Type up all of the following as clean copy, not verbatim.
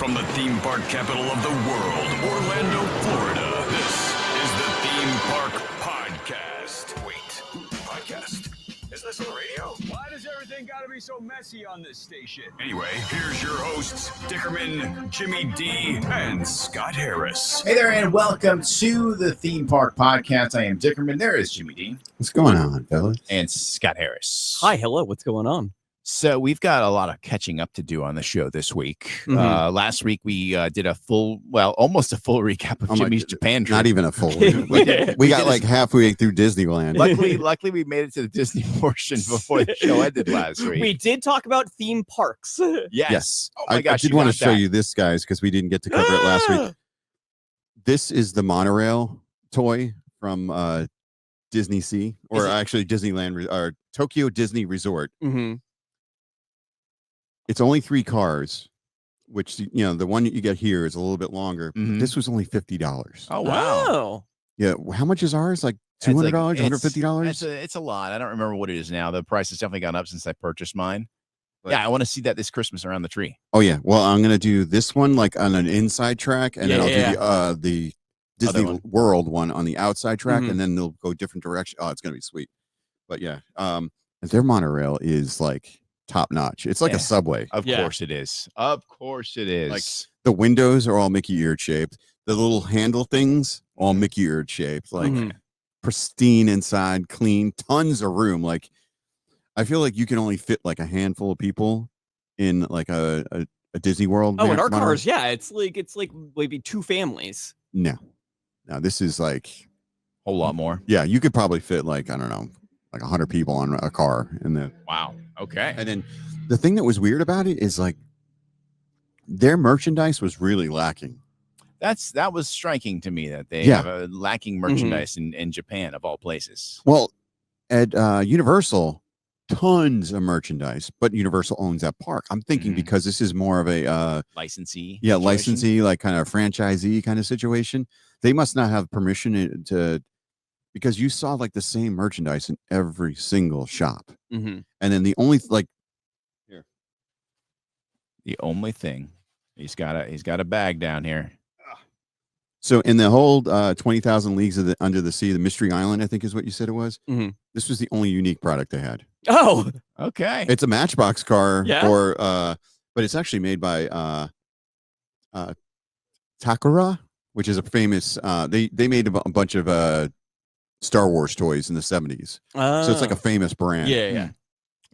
From the theme park capital of the world, Orlando, Florida, this is the Theme Park Podcast. Wait, podcast? Is this on the radio? Why does everything gotta be so messy on this station? Anyway, here's your hosts, Dickerman, Jimmy D, and Scott Harris. Hey there, and welcome to the Theme Park Podcast. I am Dickerman. There is Jimmy D. What's going on, fellas? And Scott Harris. Hi, hello. What's going on? So we've got a lot of catching up to do on the show this week. Last week we did almost a full recap of Jimmy's Japan trip. Not even a full week. We got like halfway through Disneyland. Luckily, we made it to the Disney portion before the show ended last week. We did talk about theme parks. Yes. Oh I did want to show you this, guys, because we didn't get to cover it last week. This is the monorail toy from Disney Sea, or actually Disneyland, or Tokyo Disney Resort. Mm-hmm. It's only 3 cars, which, you know, the one that you get here is a little bit longer. Mm-hmm. This was only $50. Oh, wow. Oh. Yeah. How much is ours? Like $200, $150? It's a lot. I don't remember what it is now. The price has definitely gone up since I purchased mine. But yeah, I want to see that this Christmas around the tree. Oh, yeah. Well, I'm going to do this one like on an inside track, and then I'll do the Disney World one on the outside track, and then they'll go different direction. Oh, it's going to be sweet. But yeah, their monorail is like top notch. It's like a subway. Of course it is. Of course it is. Like the windows are all Mickey eared shaped. The little handle things all Mickey eared shaped. Like pristine inside, clean, tons of room. Like I feel like you can only fit like a handful of people in like a Disney World. Oh, in our cars, yeah, it's like maybe 2 families. No, this is like a whole lot more. Yeah, you could probably fit like, I don't know, like 100 people on a car. And then Okay. And then the thing that was weird about it is like their merchandise was really lacking. That was striking to me, that they have a lacking merchandise in Japan, of all places. Well, at Universal, tons of merchandise, but Universal owns that park. I'm thinking because this is more of a licensee. Yeah, licensee, like kind of franchisee kind of situation. They must not have permission to, because you saw like the same merchandise in every single shop. And then the only thing, he's got a bag down here. So in the whole 20,000 Leagues of Under the Sea, the Mystery Island, I think is what you said it was. This was the only unique product they had. Oh, okay. It's a Matchbox car, Yeah. But it's actually made by Takara, which is a famous. They made a bunch of Star Wars toys in the 70s, so it's like a famous brand. Yeah.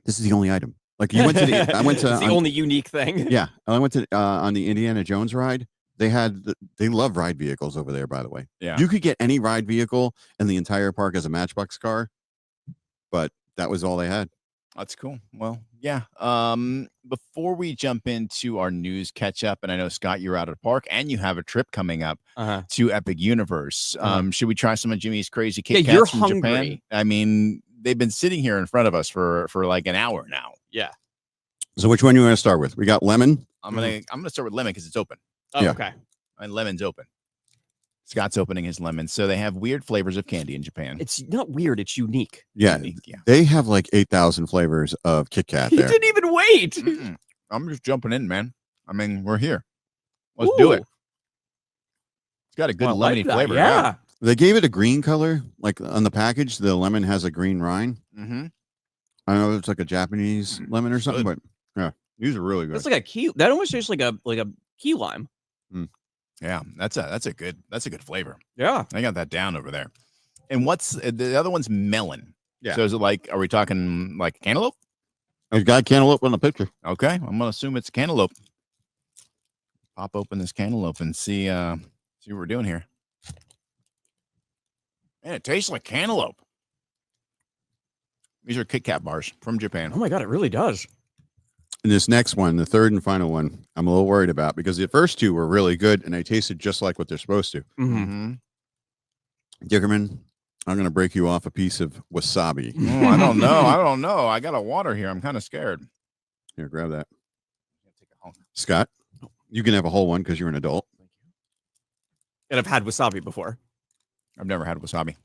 This is the only item. Like you went to the, I went to it's the only unique thing. Yeah, I went to on the Indiana Jones ride. They love ride vehicles over there, by the way. Yeah, you could get any ride vehicle in the entire park as a Matchbox car, but that was all they had. That's cool. Well, yeah. Before we jump into our news catch up, and I know Scott, you're out of the park, and you have a trip coming up to Epic Universe. Should we try some of Jimmy's crazy Kit Kats from hungry. Japan? I mean, they've been sitting here in front of us for like an hour now. Yeah. So which one you want to start with? We got lemon. I'm gonna start with lemon because it's open. Oh, Yeah. Okay. And lemon's open. Scott's opening his lemon. So they have weird flavors of candy in Japan. It's not weird. It's unique. Yeah, they have like 8,000 flavors of Kit Kat You there. didn't even wait. I'm just jumping in, man. I mean, we're here. Let's do it. It's got a good lemony flavor. Yeah. They gave it a green color, like on the package. The lemon has a green rind. I don't know if it's like a Japanese lemon or something, but yeah, these are really good. It's like a key. That almost tastes like a key lime. Yeah, that's a good flavor. Yeah, I got that down over there. And what's the other one's melon? Yeah. So is it like, are we talking like cantaloupe? I've got cantaloupe on the picture. Okay, I'm gonna assume it's cantaloupe. Pop open this cantaloupe and see what we're doing here. Man, it tastes like cantaloupe. These are Kit Kat bars from Japan. Oh my god, it really does. And this next one, the third and final one, I'm a little worried about because the first 2 were really good and they tasted just like what they're supposed to. Dickerman, I'm going to break you off a piece of wasabi. Oh, I don't know. I got a water here. I'm kind of scared. Here, grab that. Scott, you can have a whole one because you're an adult. And I've had wasabi before. I've never had wasabi.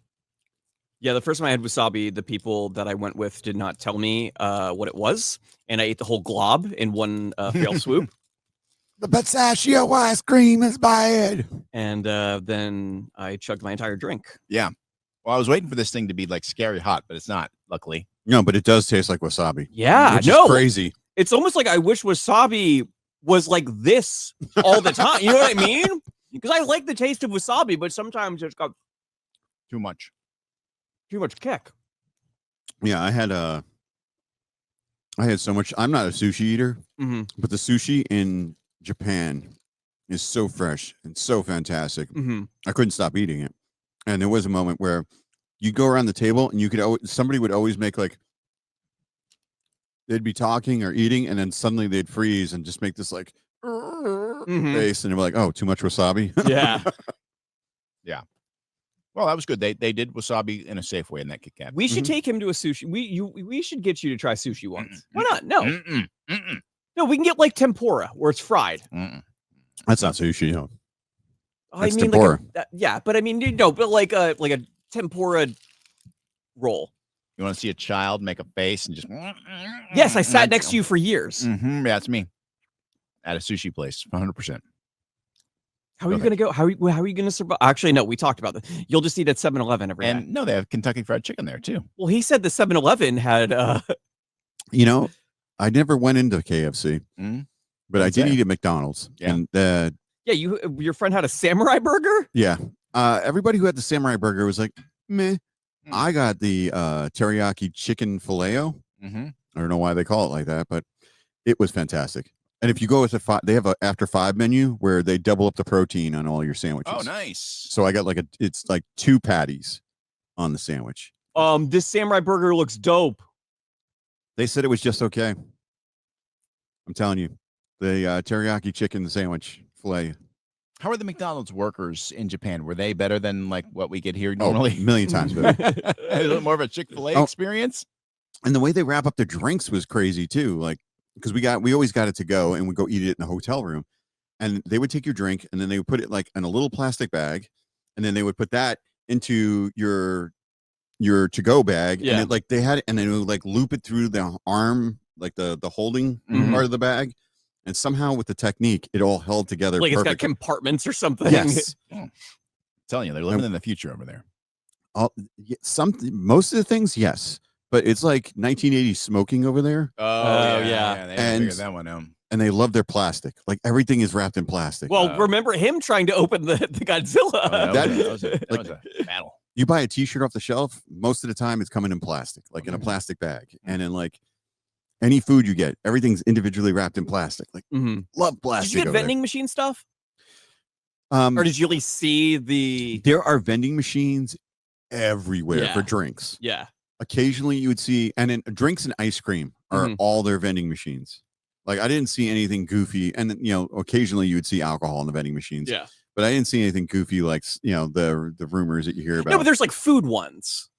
Yeah, the first time I had wasabi, the people that I went with did not tell me what it was, and I ate the whole glob in one fell swoop. The pistachio ice cream is bad. And then I chugged my entire drink. Yeah. Well, I was waiting for this thing to be like scary hot, but it's not, luckily. No, but it does taste like wasabi. Yeah, which no. is crazy. It's almost like I wish wasabi was like this all the time. You know what I mean? Because I like the taste of wasabi, but sometimes it's got Too much kick. Yeah, I had so much. I'm not a sushi eater, but the sushi in Japan is so fresh and so fantastic. I couldn't stop eating it. And there was a moment where you go around the table and you could somebody would always make like they'd be talking or eating, and then suddenly they'd freeze and just make this like face, and they're like, "Oh, too much wasabi." Yeah. Yeah. Well, that was good. They did wasabi in a safe way in that Kit Kat. We should take him to a sushi. We should get you to try sushi once. Why not? No. No, we can get like tempura where it's fried. That's not sushi, no. I That's mean, tempura. yeah, but I mean, but like a tempura roll. You want to see a child make a face and just... Yes, I sat next to you for years. Yeah, that's me. At a sushi place, 100%. How are you going to go? How are you going to survive? Actually, no, we talked about that. You'll just eat at 7-Eleven every day. And no, they have Kentucky Fried Chicken there, too. Well, he said the 7-Eleven had... You know, I never went into KFC, but I did eat at McDonald's. Yeah. And yeah, your friend had a samurai burger? yeah. Everybody who had the samurai burger was like, meh. I got the teriyaki chicken filet-o. I don't know why they call it like that, but it was fantastic. And if you go with they have a after 5 menu where they double up the protein on all your sandwiches. Oh, nice. So I got it's like 2 patties on the sandwich. This samurai burger looks dope. They said it was just okay. I'm telling you, the teriyaki chicken sandwich filet. How are the McDonald's workers in Japan? Were they better than like what we get here normally? A million times better. A little more of a Chick-fil-A experience. And the way they wrap up their drinks was crazy too. Like, because we always got it to go and we go eat it in a hotel room, and they would take your drink and then they would put it like in a little plastic bag, and then they would put that into your to-go bag. Yeah. And they had it, and then it would like loop it through the arm, like the holding part of the bag. And somehow with the technique, it all held together. Like perfect. It's got compartments or something. Yes. I'm telling you, they're living in the future over there. Most of the things, yes. But it's like 1980s smoking over there. Oh, yeah. They And- figured that one out. And they love their plastic. Like everything is wrapped in plastic. Well, remember him trying to open the Godzilla. That was a battle. You buy a t-shirt off the shelf, most of the time it's coming in plastic, like in a plastic bag. And then like any food you get, everything's individually wrapped in plastic. Like love plastic. Did you get vending machine stuff? Or Or did you really see the... there are vending machines everywhere for drinks. Yeah. Occasionally you would see, and then drinks and ice cream are all their vending machines. Like I didn't see anything goofy. And occasionally you would see alcohol in the vending machines. Yeah. But I didn't see anything goofy like, the rumors that you hear about. No, but there's like food ones.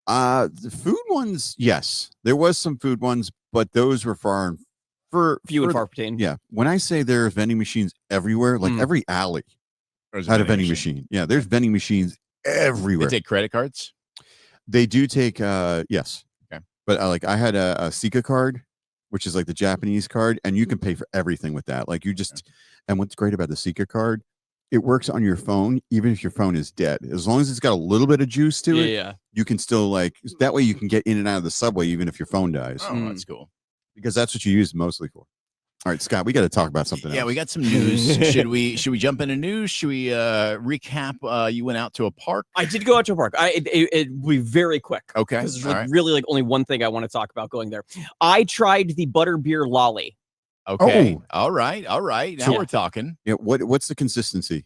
The food ones, yes. There was some food ones, but those were few and far between. Yeah. When I say there's vending machines everywhere, like every alley had a vending machine. Yeah, there's vending machines everywhere. They take credit cards? They do take yes. Okay. But I had a Sika card, which is like the Japanese card, and you can pay for everything with that. Like you just and what's great about the Sika card, it works on your phone even if your phone is dead. As long as it's got a little bit of juice to it, Yeah. you can still that way you can get in and out of the subway even if your phone dies. Oh, that's cool. Because that's what you use mostly for. All right, Scott, we got to talk about something Yeah, else. we got some news. Should we jump into news? Should we recap? You went out to a park. I did go out to a park. It will be very quick. Okay. Because there's All right. really only one thing I want to talk about going there. I tried the butterbeer lolly. Okay. Oh. All right. Now So- we're talking. Yeah, what's the consistency?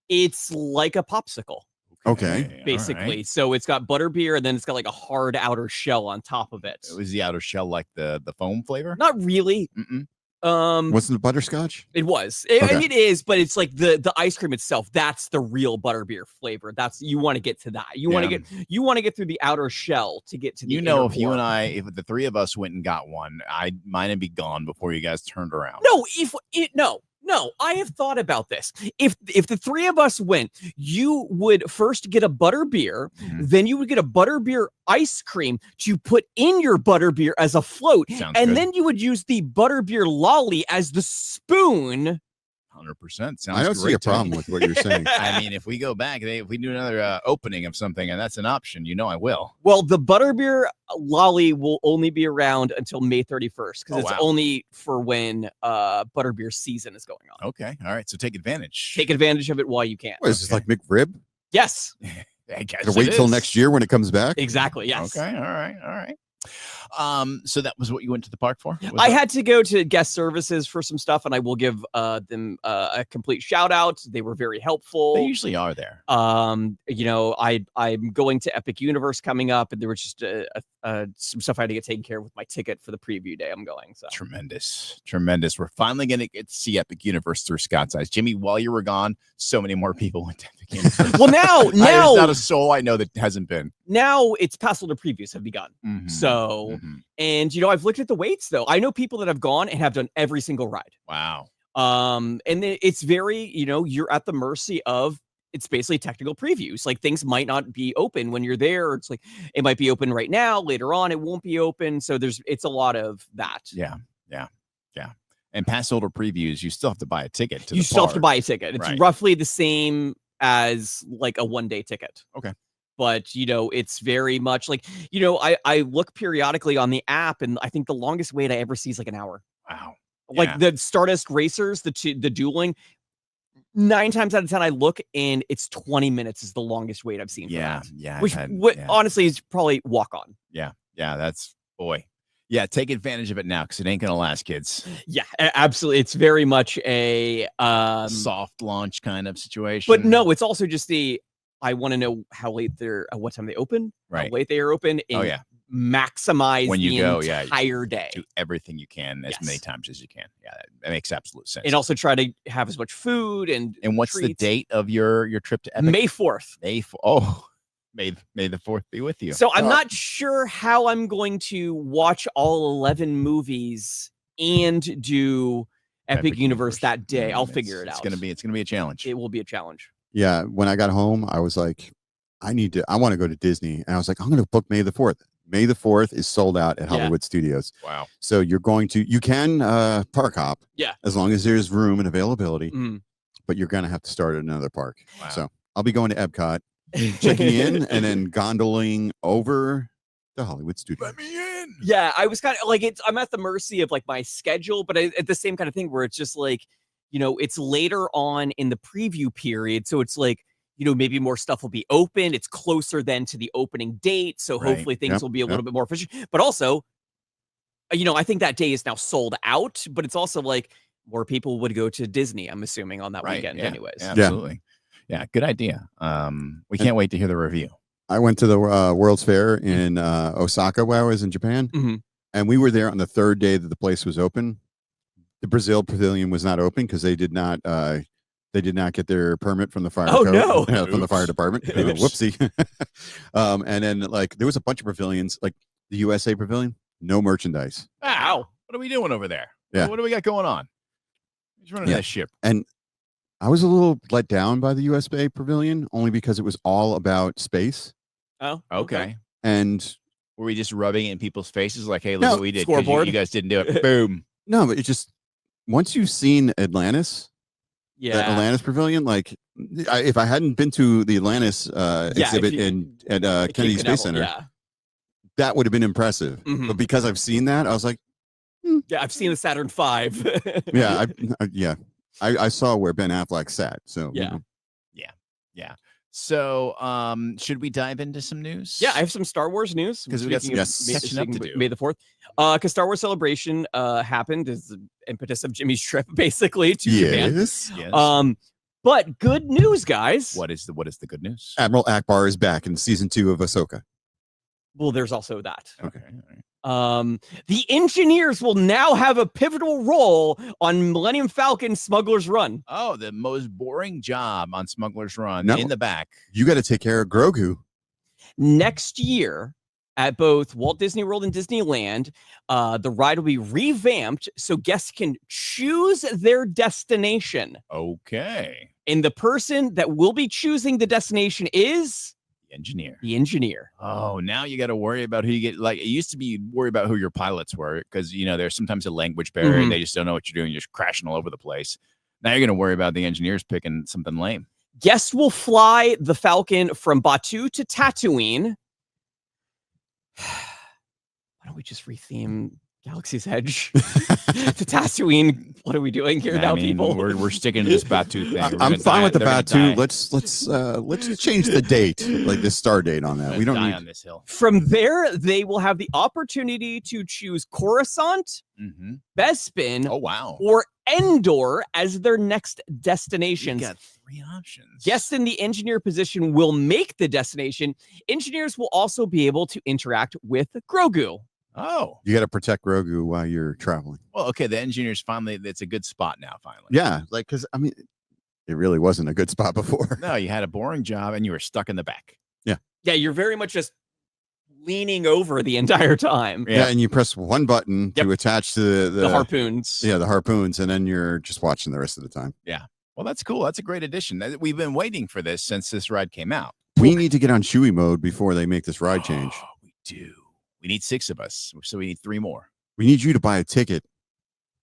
It's like a popsicle, Okay. basically. All right. So it's got butterbeer and then it's got like a hard outer shell on top of it. Was the outer shell like the foam flavor? Not really. Mm-mm. Wasn't it butterscotch? It was. Okay. It is, but it's like the ice cream itself. That's the real butterbeer flavor. That's you want to get to that. You want to get through the outer shell to get to the. inner If you core. and I, if the three of us went and got one, mine would be gone before you guys turned around. No, I have thought about this. If the three of us went, you would first get a butterbeer, then you would get a butterbeer ice cream to put in your butterbeer as a float, Sounds and good. then you would use the butterbeer lolly as the spoon 100%. Sounds I don't see a great to me. problem with what you're saying. I mean, if we go back, if we do another opening of something, and that's an option, I will. Well, the butterbeer lolly will only be around until May 31st because it's only for when butterbeer season is going on. Okay. All right. So take advantage. Take advantage of it while you can. What is this, like McRib? Yes. I guess Gotta wait till next year when it comes back? Exactly. Yes. Okay. All right. So that was what you went to the park for? I had to go to guest services for some stuff, and I will give them a complete shout out. They were very helpful. They usually are there. I'm going to Epic Universe coming up, and there was just some stuff I had to get taken care of with my ticket for the preview day I'm going. So tremendous. We're finally going to get to see Epic Universe through Scott's eyes. Jimmy, while you were gone, so many more people went to Epic Universe. Well, now there's not a soul I know that hasn't been. Now it's passsholder previews have begun. So, and I've looked at the waits though. I know people that have gone and have done every single ride. Wow. And it's very, you're at the mercy of, it's basically technical previews. Like things might not be open when you're there. It's like, it might be open right now, later on, it won't be open. So it's a lot of that. Yeah. And passsholder previews, you still have to buy a ticket to You still have to buy a ticket. It's roughly the same as like a 1-day ticket. Okay. But, it's very much like, I look periodically on the app, and I think the longest wait I ever see is like an hour. Wow. Like the Stardust Racers, the dueling, 9 times out of 10, I look and it's 20 minutes is the longest wait I've seen. Yeah. Which honestly is probably walk on. Yeah. That's Yeah, take advantage of it now because it ain't gonna last, kids. Yeah, absolutely. It's very much a soft launch kind of situation. But no, it's also just I want to know how late what time they open, how late they are open. And maximize when you go entire day. Do everything you can as many times as you can. Yeah, that makes absolute sense. And also try to have as much food and what's treats. The date of your trip to Epic? May 4th. May the 4th be with you. So I'm not sure how I'm going to watch all 11 movies and do Epic Universe that day. I'll figure it out. It's gonna be a challenge. It will be a challenge. Yeah. When I got home, I was like, I want to go to Disney. And I was like, I'm going to book May the 4th. May the 4th is sold out at Hollywood Studios. Wow. So you can park hop. Yeah. As long as there's room and availability. Mm. But you're going to have to start at another park. Wow. So I'll be going to Epcot, checking in, and then gondoling over to Hollywood Studios. Let me in. Yeah. I was kind of like, I'm at the mercy of like my schedule, but at the same kind of thing where it's just like, it's later on in the preview period. So it's like, maybe more stuff will be open. It's closer then to the opening date. So hopefully things will be a little bit more efficient. But also, I think that day is now sold out, but it's also like more people would go to Disney, I'm assuming, on that weekend anyways. Yeah, absolutely. Yeah, good idea. We can't wait to hear the review. I went to the World's Fair in Osaka while I was in Japan. Mm-hmm. And we were there on the 3rd day that the place was open. The Brazil Pavilion was not open because they did not get their permit from the fire code, from the fire department. Whoopsie. And then there was a bunch of pavilions, like the USA Pavilion, no merchandise. Wow. What are we doing over there? Yeah. What do we got going on? He's running that ship. And I was a little let down by the USA Pavilion only because it was all about space. Oh, okay. And were we just rubbing it in people's faces like, hey, look what we did. Scoreboard. You guys didn't do it. Boom. No, but it just, once you've seen Atlantis, the Atlantis Pavilion, if I hadn't been to the Atlantis exhibit at Kennedy Space Center, that would have been impressive. Mm-hmm. But because I've seen that, I was like, yeah, I've seen the Saturn V. I saw where Ben Affleck sat. So yeah. So, should we dive into some news? Yeah, I have some Star Wars news because we got some catching up to do. May the 4th, because Star Wars Celebration happened as the impetus of Jimmy's trip, basically to Japan. Yes. But good news, guys. What is the good news? Admiral Akbar is back in season 2 of Ahsoka. Well, there's also that. Okay. The engineers will now have a pivotal role on Millennium Falcon Smuggler's Run. Oh, the most boring job on Smuggler's Run No. in the back. You got to take care of Grogu. Next year, at both Walt Disney World and Disneyland, the ride will be revamped so guests can choose their destination. Okay. And the person that will be choosing the destination is the engineer. Oh, now you got to worry about who you get. Like it used to be, you'd worry about who your pilots were because there's sometimes a language barrier. Mm-hmm. They just don't know what you're doing. You're just crashing all over the place. Now you're going to worry about the engineers picking something lame. Guests will fly the Falcon from Batuu to Tatooine. Why don't we just retheme Galaxy's Edge to Tatooine? What are we doing here now, people? We're sticking to this Batuu thing. I'm fine with the Batuu. Let's change the date, like the star date on that. We don't need on this hill. From there, they will have the opportunity to choose Coruscant, Bespin, Oh wow! or Endor as their next destinations. You got 3 options. Guests in the engineer position will make the destination. Engineers will also be able to interact with Grogu. Oh, you got to protect Grogu while you're traveling. well, okay. The engineers finally, it's a good spot now. Finally, Yeah, like because I mean, it really wasn't a good spot before. No, you had a boring job and you were stuck in the back. Yeah, you're very much just leaning over the entire time. Yeah, and you press one button to attach to The harpoons. Yeah, the harpoons, and then you're just watching the rest of the time. Yeah. Well, that's cool. That's a great addition. We've been waiting for this since this ride came out. We need to get on Chewie mode before they make this ride change. Oh, we do. We need 6 of us, so we need 3 more. We need you to buy a ticket.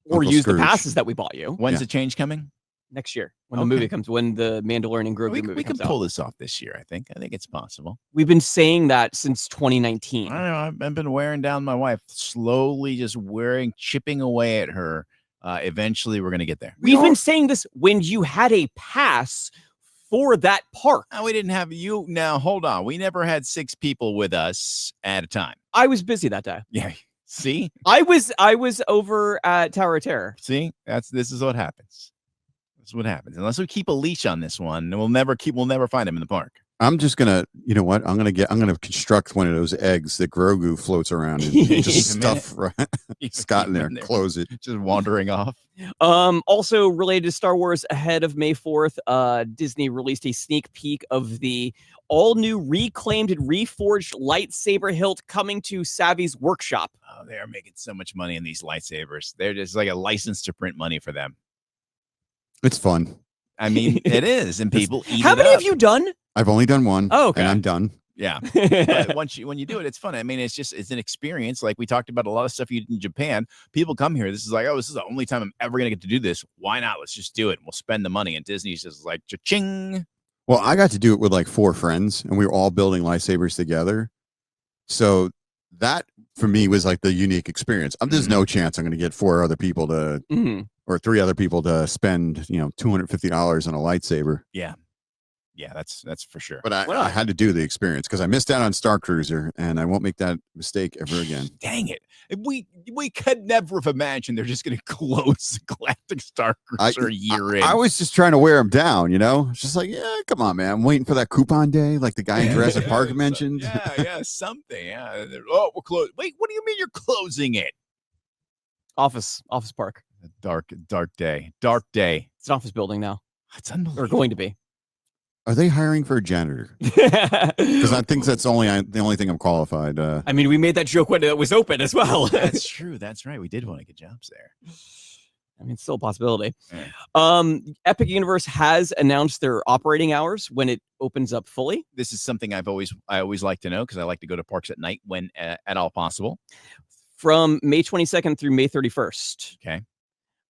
Or Uncle use Scrooge. the passes that we bought you When's the change coming? next year when the movie comes, when the Mandalorian and Grogu movie We can comes pull out. this off this year. I think it's possible. We've been saying that since 2019. I don't know. I've been wearing down my wife, slowly just chipping away at her. Eventually, we're gonna get there. We've been saying this when you had a pass for that park. No, we didn't have you. Now, hold on. We never had 6 people with us at a time. I was busy that day. Yeah. See? I was over at Tower of Terror. See? This is what happens. This is what happens. Unless we keep a leash on this one, we'll never find him in the park. I'm just gonna, you know what? I'm gonna construct one of those eggs that Grogu floats around and just stuff Scott in there, close it, just wandering off. Also related to Star Wars, ahead of May 4th, Disney released a sneak peek of the all-new reclaimed and reforged lightsaber hilt coming to Savvy's workshop. Oh, they are making so much money in these lightsabers. They're just like a license to print money for them. It's fun. I mean, it is, and people eat How it many up. have you done? I've only done one. Oh, okay. And I'm done. Yeah. But when you do it, it's fun. I mean, it's an experience. Like we talked about a lot of stuff you did in Japan. People come here. This is like, oh, this is the only time I'm ever going to get to do this. Why not? Let's just do it. And we'll spend the money. And Disney's just like, cha-ching. Well, I got to do it with like 4 friends, and we were all building lightsabers together. So that for me was like the unique experience. There's no chance I'm going to get 4 other people to, or 3 other people to spend, $250 on a lightsaber. Yeah. Yeah, that's for sure. But I had to do the experience because I missed out on Star Cruiser, and I won't make that mistake ever again. Dang it. We could never have imagined they're just going to close the Galactic Star Cruiser a year in. I was just trying to wear them down, It's just like, yeah, come on, man. I'm waiting for that coupon day, like the guy in Jurassic Park mentioned. Yeah, something. Yeah. Oh, we're closed. Wait, what do you mean you're closing it? Office Park. Dark day. Dark day. It's an office building now. It's unbelievable. Or going to be. Are they hiring for a janitor? Because I think that's the only thing I'm qualified. I mean, we made that joke when it was open as well. That's true. That's right. We did want to get jobs there. I mean, it's still a possibility. Yeah. Epic Universe has announced their operating hours when it opens up fully. This is something I always like to know because I like to go to parks at night when at all possible. From May 22nd through May 31st. Okay.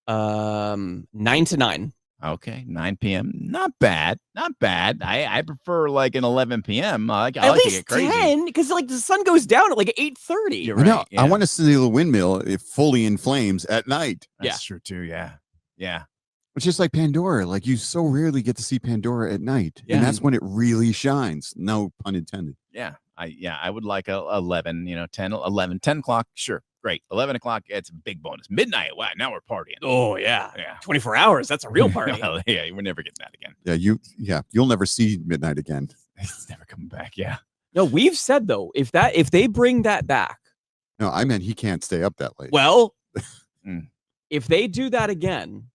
9 to 9. Okay, 9 p.m. Not bad. I prefer like an 11 p.m. I like At to least get crazy. 10, because like the sun goes down at like 8:30. You're I know. right, yeah. I want to see the windmill fully in flames at night. That's true too. Yeah. It's just like Pandora. Like you so rarely get to see Pandora at night, Yeah. and that's when it really shines. No pun intended. Yeah. I would like a 11. 10 o'clock. Sure, great. 11 o'clock. It's a big bonus. Midnight. Wow. Now we're partying. Oh yeah. Yeah. 24 hours. That's a real party. Yeah. We're never getting that again. Yeah, you'll never see midnight again. It's never coming back. Yeah. No, we've said though, if they bring that back, No, I meant he can't stay up that late. well, Mm. if they do that again,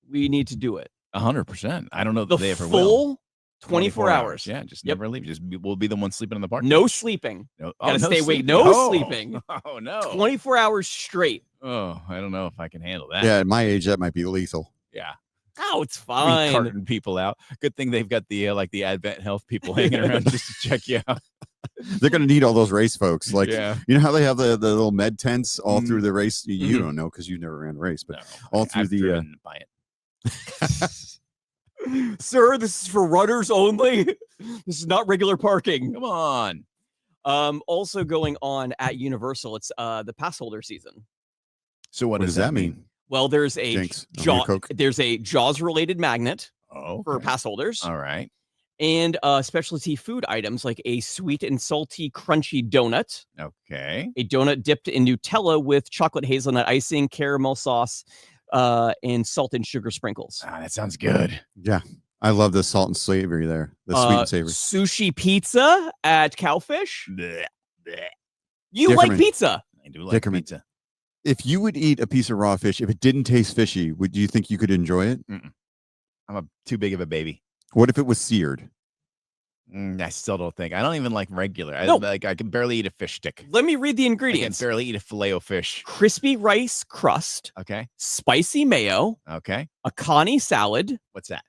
we need to do it. 100%. I don't know The if they ever will. full 24 hours. Yeah. Just Yep. never leave. We'll be the ones sleeping in the park. No sleeping. No, Gotta stay awake. sleeping. No sleeping. Oh no. 24 hours straight. Oh, I don't know if I can handle that. Yeah, at my age, that might be lethal. Yeah. Oh, it's Be fine. carting people out. Good thing they've got the the Advent Health people hanging around just to check you out. They're going to need all those race folks. Like, Yeah. you know how they have the little med tents all through the race? You Mhm. don't know because you never ran a race, but No, all through I've the driven by it. Sir, this is for runners only. This is not regular parking. Come on. Also going on at Universal, it's the passholder season. So what does that mean? Well, there's a Jinx. Coke. there's a Jaws related magnet Oh, for pass holders. All right. And specialty food items like a sweet and salty crunchy donut. Okay. A donut dipped in Nutella with chocolate hazelnut icing, caramel sauce, and salt and sugar sprinkles. Ah, that sounds good. Yeah. I love the salt and savory there. The sweet and savory. Sushi pizza at Cowfish. Blech, blech. You like pizza. I do like Dickerman. pizza. If you would eat a piece of raw fish, if it didn't taste fishy, would you think you could enjoy it? I'm too big of a baby. What if it was seared? I still don't think. I don't even like regular. No. I can barely eat a fish stick. Let me read the I can ingredients. barely eat a filet o fish. Crispy rice crust, Okay. spicy mayo, Okay. a connie salad. What's that?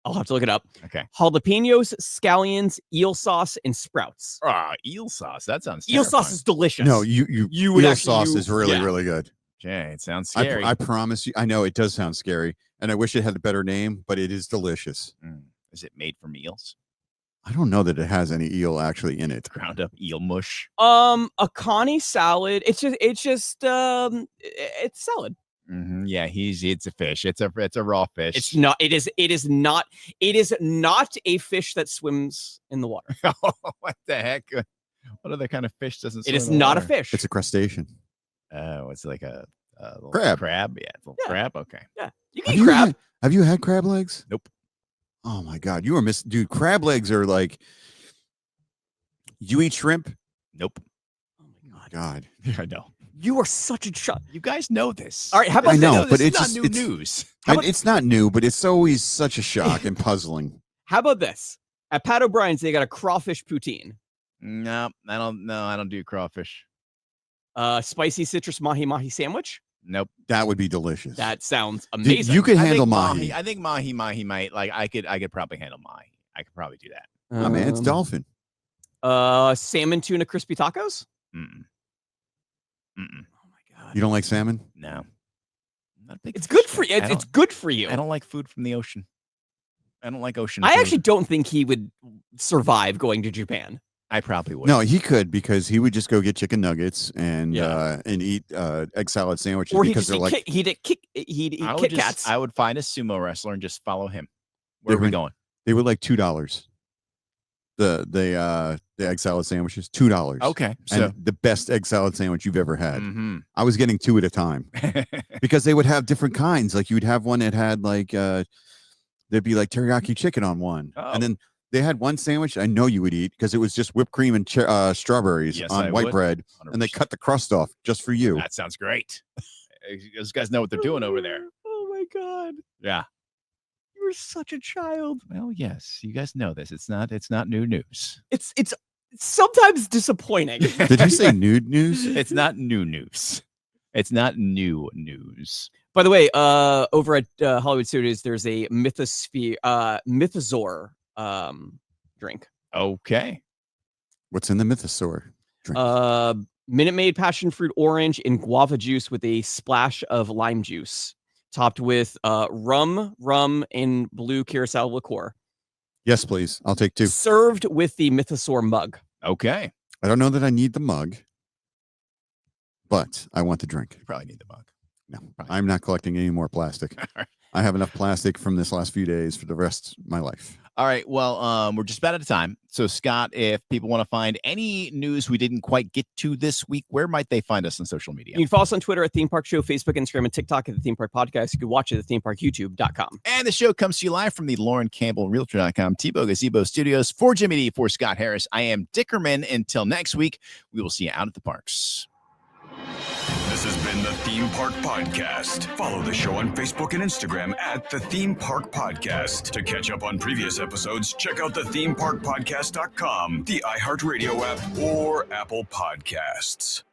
I'll have to look it up. Okay. Jalapenos, scallions, eel sauce, and sprouts. Ah, eel sauce. That sounds Eel terrifying. sauce is delicious. No, you would eel actually- sauce is really, yeah. really good. Okay, it sounds scary. I promise you. I know it does sound scary, and I wish it had a better name, but it is delicious. Is it made from eels? I don't know that it has any eel actually in it. Ground up eel mush. A connie salad. It's salad. Yeah, it's a fish. It's a raw fish. It's not. It is not a fish that swims in the water. What the heck? What other kind of fish doesn't? It swim is in the not a water? fish. It's a crustacean. Oh, it's like a little Crab. Crab, yeah, it's a little Yeah. crab. Okay. Yeah, you can eat crab. Have you had crab legs? Nope. Oh my god, you are dude. Crab legs are like. You eat shrimp? Nope. Oh my god, God. I know. you are such a child. You guys know this. All right, how about I know, this? but This it's is just- not new news. It's not new, but it's always such a shock and puzzling. How about this? At Pat O'Brien's, they got a crawfish poutine, No, I don't. No, I don't do crawfish. spicy citrus mahi mahi sandwich. Nope. That would be delicious. That sounds Dude, amazing. you could I handle think mahi. I think mahi might like. I could probably handle mahi. I could probably do that. Oh man, it's dolphin. Salmon tuna crispy tacos. Mm-mm. Mm-mm. Oh my god, You don't like salmon? No. I'm not a big it's fish good for guy. you. It's good for you. I don't like food from the ocean. I don't like ocean. I food. actually don't think he would survive going to Japan. I probably would. No, he could because he would just go get chicken nuggets and Yeah. eat egg salad sandwiches Or he'd because just they're eat like he'd eat I would Kit just- Kats. I would find a sumo wrestler and just follow him. Where are we Different- going? they were like $2. The egg salad sandwiches $2. Okay. And So. the best egg salad sandwich you've ever had. Mhm. I was getting 2 at a time because they would have different kinds. Like you would have one that had like there'd be like teriyaki chicken on one, Oh. and then they had one sandwich I know you would eat because it was just whipped cream and strawberries Yes, on I white would. bread, and they 100%. cut the crust off just for you. That sounds great. Those guys know what they're doing over there. Oh my god, Yeah. you're such a child. Well, yes, you guys know this. It's not new news. It's sometimes disappointing. Did you say nude news? It's not new news. It's not new news. By the way, over at Hollywood Studios, there's a Mythosaur drink. Okay. What's in the Mythosaur drink? Minute Maid passion fruit orange in guava juice with a splash of lime juice, topped with rum, and blue curacao liqueur. Yes, please. I'll take 2. Served with the Mythosaur mug. Okay. I don't know that I need the mug, but I want the drink. You probably need the mug. No, I'm not collecting any more plastic. I have enough plastic from this last few days for the rest of my life. All right. Well, we're just about out of time. So, Scott, if people want to find any news we didn't quite get to this week, where might they find us on social media? You can follow us on Twitter at Theme Park Show, Facebook, Instagram, and TikTok at the Theme Park Podcast. You can watch it at themeparkyoutube.com. And the show comes to you live from the Lauren Campbell Realtor.com Tebow Gazebo Studios. For Jimmy D, for Scott Harris, I am Dickerman. Until next week, we will see you out at the parks. This has been the Theme Park Podcast. Follow the show on Facebook and Instagram at the Theme Park Podcast. To catch up on previous episodes, check out the themeparkpodcast.com, the iHeartRadio app, or Apple Podcasts.